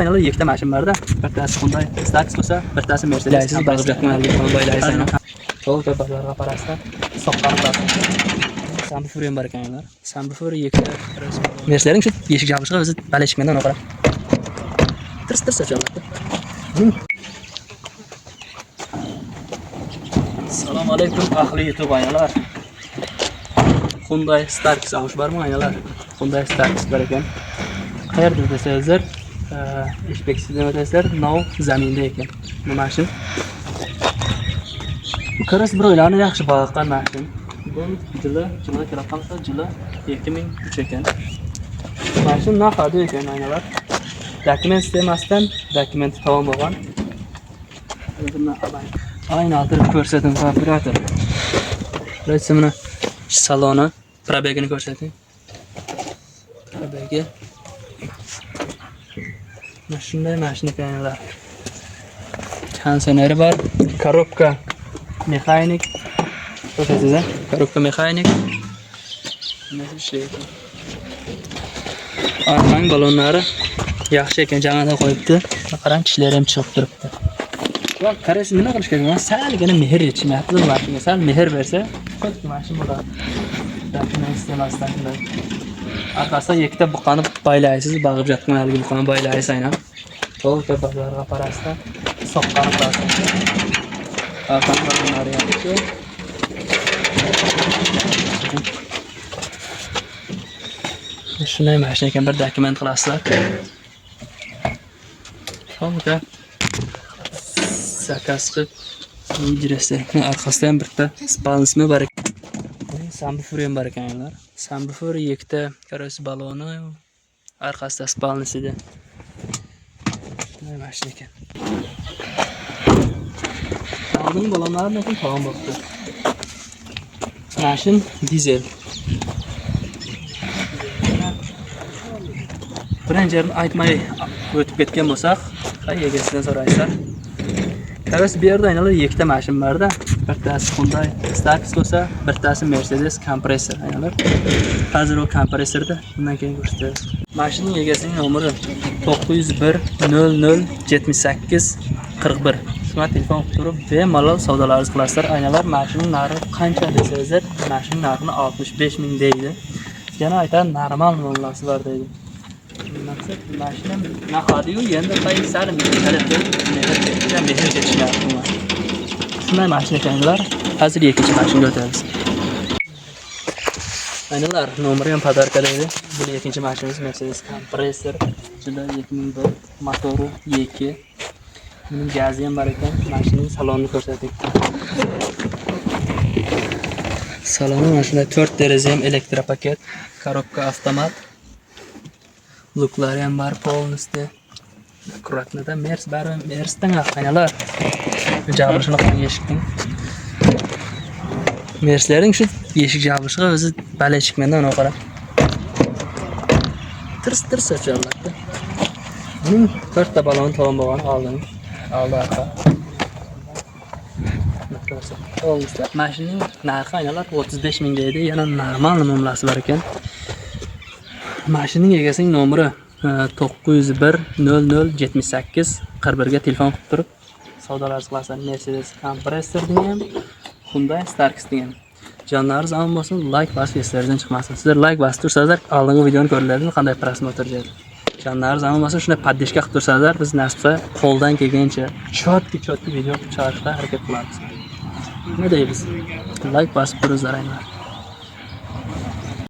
Aynalar ikkita mashina bor-da. Bittasi Hyundai Stax bo'lsa, bittasi Mercedes. Siz bag'ib jatmanlik boylaysiz. To'g'ri to'plarga qarasa, soqqan qarasa. Subwoofer ham bor ekanlar. Subwoofer ikkita. Mercedesning shu eshik jabrishiga o'zi balashikmandan o'qara. Tirs ochiladi. Assalomu alaykum ahli YouTube aynalar. Hyundai Stax avush bormi aynalar? Hyundai Stax bor ekan. Qayerda desangizlar, inspeksiyadan o'tasizlar, nov zaminda ekan. Bu mashina. Qaras biroylarni yaxshi boqqan mashina. Bu jila kirib qolsa, jila 2003 ekan. Mashina naqadi ekan aynalar. Dokument sistemasdan dokument tamom bo'lgan. Ayni altir ko'rsating operator. Rasmini saloni probegini ko'rsating. Probegi. Shunday mashina ekanlar. Konditsioneri bor, korobka mexanik. Ko'rsatasiz-a? Korobka mexanik. Nima ishlaydi? Armang balonlari yaxshi ekan, jamada qo'yibdi. Qarang, tishlari ham chiqib turibdi. Va qaraysiz, nima qilish kerak? Salgina mehr yetishmayapti bu mashinaga. Sal mehr bersa, xuddi mashina bo'ladi. Dokument sistemasdan shunday. Arkasidan ikkita buqani baylaysiz, bag'ib jatgan haligi buqani baylaysiz aynan. To'g'ri to'plarga qarasa, soqqan qarasa. Arqasidan nariyapti. Shunday mashina ekan, bir dokument qilasizlar. Xo'p, zakazga yigirasiz. Arkasida ham bitta spalnismi bor ekan. Subwoofer ham bor ekanlar. Subwoofer ikkita karosi baloni, arkasida spalnisida. Shunday mashina ekan. Oldin balonlarni ham tamom bo'ldi. Mashina dizel. Birinchidan aytmay o'tib ketgan bo'lsak, egasidan so'raysizlar. Qaras bu yerda aynalar ikkita mashina bor-da. Bittasi Hyundai Stax bo'lsa, bittasi Mercedes kompressor aynalar. Hozir u kompressorda, bundan keyin ko'rsatamiz. Mashinaning egasining nomeri 901 00 78 41. Shuna telefon turib, bemalol savdolarni qilasizlar. Aynalar mashinaning narxi qancha desangizlar, mashinaning narxini 65 ming deydi. Yana aytadi, normal mollasi bor deydi. Maqsad mashina naqadiyu endi qaysar talabda mehr ketishmayapti. Shunday mashina ekanlar. Hozir ikkinchi mashinaga o'tamiz. Aynalar nomeri ham podarkada edi. Bu ikkinchi mashinamiz Mercedes kompressor. Juda 2001 motori E2. Buning gazi ham bor ekan. Mashinaning salonini ko'rsating. Saloni mana shunday 4 deraza ham elektropaket, korobka avtomat. Luklari ham bor polnosti. Akkuratnada Mersdan aynalar. Jabrishini qilgan eshikning. Merslarning shu eshik jabrishiga o'zi balashikmandan o'qara. Tirs ochiladi. Buning to'rtta balon tamom bo'lgan oldi arqa. Mashinaning narxi aynalar 35 ming deydi. Yana normal nomlasi bor ekan. Mashinaning egasining nomeri 901 00 78 41 ga telefon qilib turib savdolar qilasizlar. Mercedes kompressor degan, Hyundai Stax degan. Jonlaringiz omon bo'lsin, like bosib eslaringizdan chiqmasin. Sizlar like bosib tursanizlar, oldingi videoni ko'rganlaringiz qanday prosmotr deydi. Jonlaringiz omon bo'lsin, shunday poddeshka qilib tursanizlar, biz nasibsa qo'ldan kelgancha chotki video chiqarishga harakat qilamiz. Nima deymiz? Like bosib turingizlar aynan.